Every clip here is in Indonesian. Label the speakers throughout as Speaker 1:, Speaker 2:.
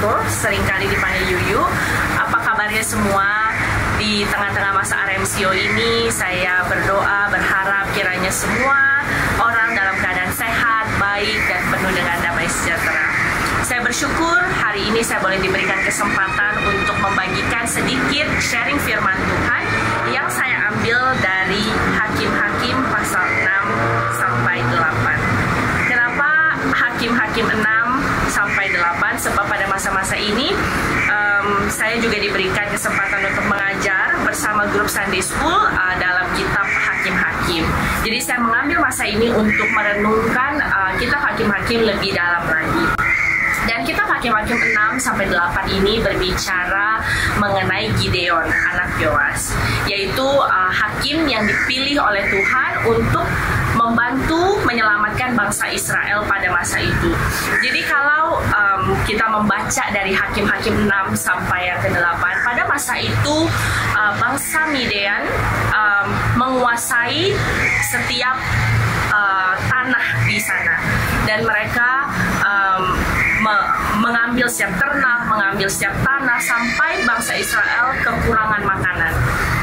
Speaker 1: Marco, seringkali dipanggil Yuyu. Apa kabarnya semua? Di tengah-tengah masa RMCO ini, saya berdoa, berharap kiranya semua orang dalam keadaan sehat, baik, dan penuh dengan damai sejahtera. Saya bersyukur hari ini saya boleh diberikan kesempatan untuk membagikan sedikit sharing firman Tuhan yang saya ambil dari Hakim-Hakim pasal 6 sampai 8. Kenapa Hakim-Hakim 6 sampai 8? Sebab pada masa-masa ini saya juga diberikan kesempatan untuk mengajar bersama grup Sunday School dalam kitab Hakim-Hakim. Jadi saya mengambil masa ini untuk merenungkan kitab Hakim-Hakim lebih dalam lagi. Dan kitab Hakim-Hakim 6 sampai 8 ini berbicara mengenai Gideon, anak Yoas, yaitu hakim yang dipilih oleh Tuhan untuk membantu menyelamatkan bangsa Israel pada masa itu. Jadi kalau kita membaca dari Hakim-Hakim 6 sampai yang ke-8, pada masa itu bangsa Midian menguasai setiap tanah di sana, dan mereka mengambil setiap ternak, mengambil setiap tanah, sampai bangsa Israel kekurangan makanan.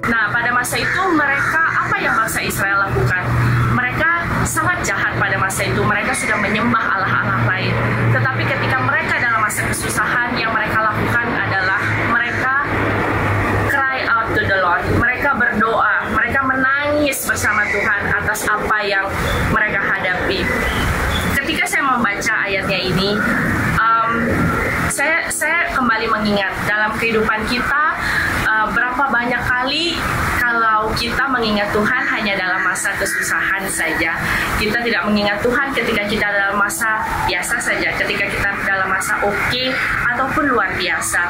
Speaker 1: Nah, pada masa itu apa yang bangsa Israel lakukan? Mereka sangat jahat pada masa itu. Mereka sudah menyembah allah-allah lain. Tetapi ketika mereka dalam masa kesusahan, yang mereka lakukan adalah mereka cry out to the Lord. Mereka berdoa, mereka menangis bersama Tuhan atas apa yang mereka hadapi. Ketika saya membaca ayatnya ini, saya kembali mengingat dalam kehidupan kita, berapa banyak kali kalau kita mengingat Tuhan hanya dalam masa kesusahan saja. Kita tidak mengingat Tuhan ketika kita dalam masa biasa saja, ketika kita dalam masa oke ataupun luar biasa.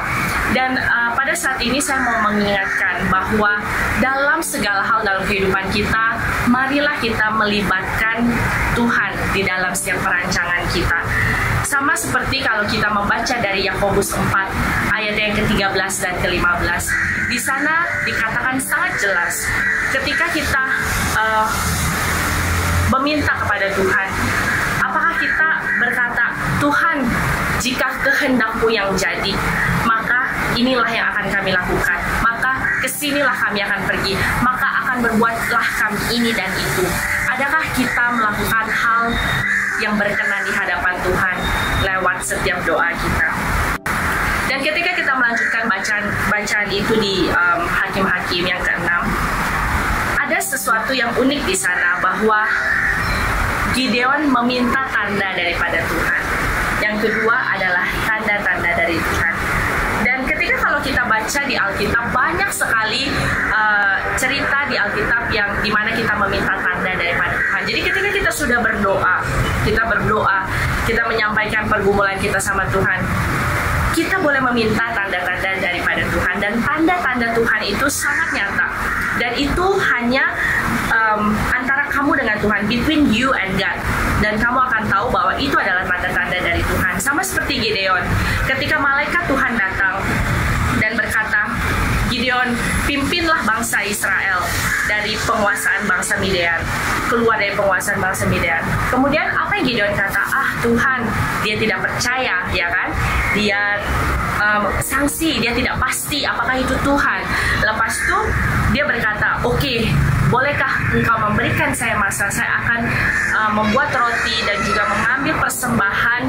Speaker 1: Dan pada saat ini saya mau mengingatkan bahwa dalam segala hal dalam kehidupan kita, marilah kita melibatkan Tuhan di dalam setiap perancangan kita. Sama seperti kalau kita membaca dari Yakobus 4 ayat yang ke-13 dan ke-15. Di sana dikatakan sangat jelas, ketika kita meminta kepada Tuhan, apakah kita berkata, Tuhan, jika kehendak-Mu yang jadi, maka inilah yang akan kami lakukan, maka kesinilah kami akan pergi, maka akan berbuatlah kami ini dan itu. Adakah kita melakukan hal yang berkenan di hadapan Tuhan lewat setiap doa kita? Dan ketika kita melanjutkan bacaan itu di Hakim-Hakim yang ke-6, ada sesuatu yang unik di sana, bahwa Gideon meminta tanda daripada Tuhan. Yang kedua adalah tanda-tanda dari Tuhan. Dan ketika kalau kita baca di Alkitab, banyak sekali cerita di Alkitab yang dimana kita meminta tanda daripada Tuhan. Jadi ketika kita sudah berdoa, kita menyampaikan pergumulan kita sama Tuhan, kita boleh meminta tanda-tanda daripada Tuhan. Dan tanda-tanda Tuhan itu sangat nyata, dan itu hanya antara kamu dengan Tuhan, between you and God. Dan kamu akan tahu bahwa itu adalah tanda-tanda dari Tuhan. Sama seperti Gideon, ketika malaikat Tuhan datang dan berkata, Gideon, pimpinlah bangsa Israel dari penguasaan bangsa Midian, keluar dari penguasaan bangsa Midian. Kemudian apa yang Gideon kata? Tuhan, dia tidak percaya, ya kan? Dia sangsi, dia tidak pasti apakah itu Tuhan. Lepas itu dia berkata, oke, bolehkah engkau memberikan saya masa? Saya akan membuat roti dan juga mengambil persembahan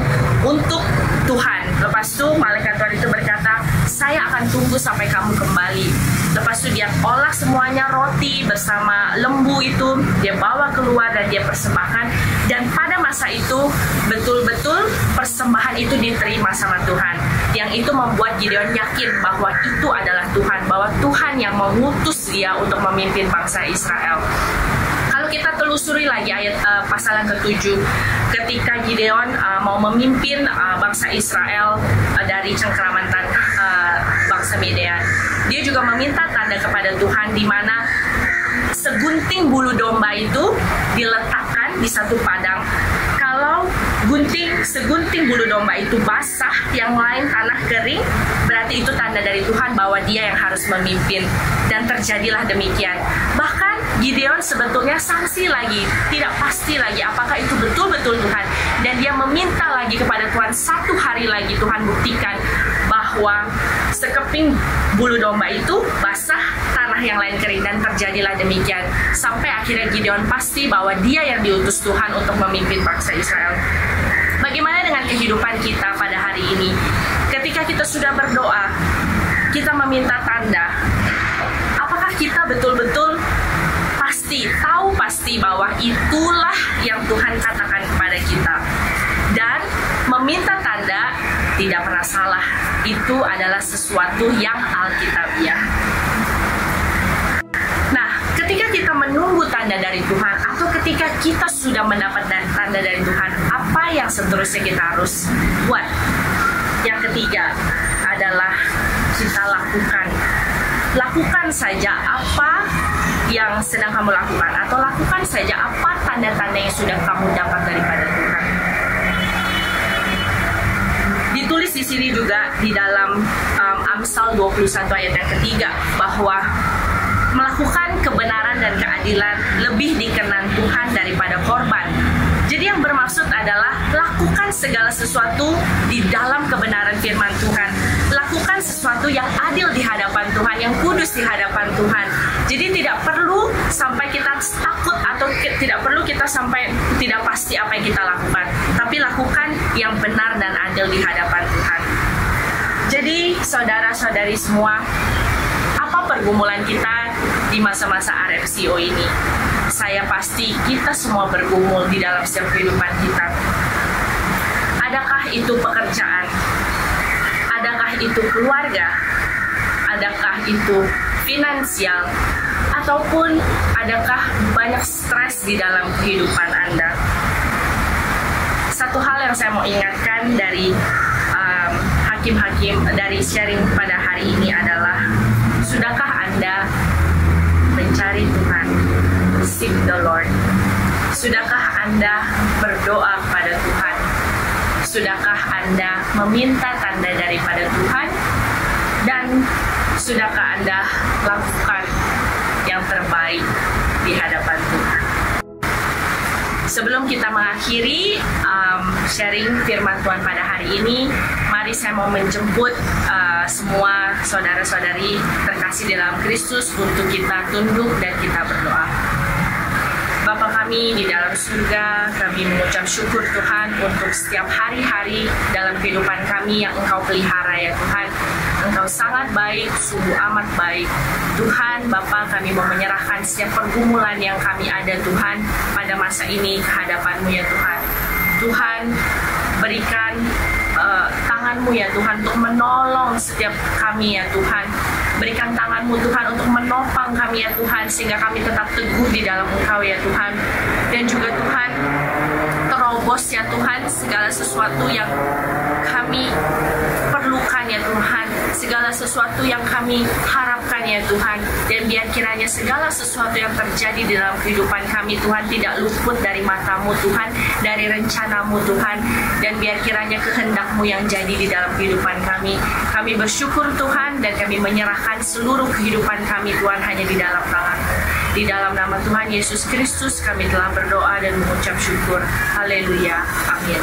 Speaker 1: untuk Tuhan. Lepas itu malaikat Tuhan itu berkata, saya akan tunggu sampai kamu kembali. Lepas itu dia olah semuanya, roti bersama lembu itu, dia bawa keluar dan dia persembahkan. Dan pada masa itu betul-betul persembahan itu diterima sama Tuhan. Yang itu membuat Gideon yakin bahwa itu adalah Tuhan, bahwa Tuhan yang mengutus dia untuk memimpin bangsa Israel. Kalau kita telusuri lagi ayat pasal yang ke-7, ketika Gideon mau memimpin bangsa Israel dari cengkeraman bangsa Midian, dia juga meminta tanda kepada Tuhan, di mana segunting bulu domba itu diletakkan di satu padang. Kalau segunting bulu domba itu basah, yang lain tanah kering, berarti itu tanda dari Tuhan bahwa dia yang harus memimpin. Dan terjadilah demikian. Bahkan Gideon sebetulnya sangsi lagi, tidak pasti lagi apakah itu betul-betul Tuhan. Dan dia meminta lagi kepada Tuhan, 1 hari lagi Tuhan buktikan bahwa sekeping bulu domba itu basah, tanah yang lain kering, dan terjadilah demikian. Sampai akhirnya Gideon pasti bahwa dia yang diutus Tuhan untuk memimpin bangsa Israel. Bagaimana dengan kehidupan kita pada hari ini? Ketika kita sudah berdoa, kita meminta tanda, apakah kita betul-betul tahu pasti bahwa itulah yang Tuhan katakan kepada kita? Dan meminta tanda tidak pernah salah. Itu adalah sesuatu yang alkitabiah. Nah, ketika kita menunggu tanda dari Tuhan, atau ketika kita sudah mendapat tanda dari Tuhan, apa yang seterusnya kita harus buat? Yang ketiga adalah kita lakukan. Lakukan saja apa yang sedang kamu lakukan, atau lakukan saja apa tanda-tanda yang sudah kamu dapat daripada Tuhan. Ditulis di sini juga di dalam Amsal 21 ayat yang ketiga, bahwa melakukan kebenaran dan keadilan lebih dikenan Tuhan daripada korban. Jadi yang bermaksud adalah lakukan segala sesuatu di dalam kebenaran firman Tuhan. Lakukan sesuatu yang adil di hadapan Tuhan, yang kudus di hadapan Tuhan. Jadi tidak perlu sampai kita takut, atau tidak perlu kita sampai tidak pasti apa yang kita lakukan. Tapi lakukan yang benar dan adil di hadapan Tuhan. Jadi saudara-saudari semua, apa pergumulan kita di masa-masa RFCO ini? Saya pasti kita semua bergumul di dalam setiap kehidupan kita. Adakah itu pekerjaan? Adakah itu keluarga? Adakah itu finansial? Ataupun adakah banyak stres di dalam kehidupan Anda? Satu hal yang saya mau ingatkan dari hakim-hakim, dari sharing pada hari ini adalah, sudahkah Anda mencari Tuhan? Seek the Lord. Sudahkah Anda berdoa kepada Tuhan? Sudahkah Anda meminta tanda daripada Tuhan? Dan sudahkah Anda lakukan yang terbaik di hadapan Tuhan? Sebelum kita mengakhiri sharing firman Tuhan pada hari ini, mari saya mau menjemput semua saudara-saudari terkasih di dalam Kristus untuk kita tunduk dan kita berdoa. Bapa kami di dalam surga, kami mengucap syukur Tuhan untuk setiap hari-hari dalam kehidupan kami yang Engkau pelihara ya Tuhan. Engkau sangat baik, sungguh amat baik. Tuhan, Bapa, kami mau menyerahkan setiap pergumulan yang kami ada Tuhan pada masa ini ke hadapan-Mu ya Tuhan. Tuhan, berikan tangan-Mu ya Tuhan untuk menolong setiap kami ya Tuhan. Berikan tangan-Mu Tuhan untuk menopang kami ya Tuhan, sehingga kami tetap teguh di dalam Engkau ya Tuhan. Dan juga Tuhan, terobos ya Tuhan segala sesuatu yang kami perlukan ya Tuhan, segala sesuatu yang kami harapkan ya Tuhan. Dan biar kiranya segala sesuatu yang terjadi di dalam kehidupan kami Tuhan tidak luput dari mata-Mu Tuhan, dari rencana-Mu Tuhan. Dan biar kiranya kehendak-Mu yang jadi di dalam kehidupan kami. Kami bersyukur Tuhan, dan kami menyerahkan seluruh kehidupan kami Tuhan hanya di dalam tangan-Mu. Di dalam nama Tuhan Yesus Kristus kami telah berdoa dan mengucap syukur. Haleluya. Amin.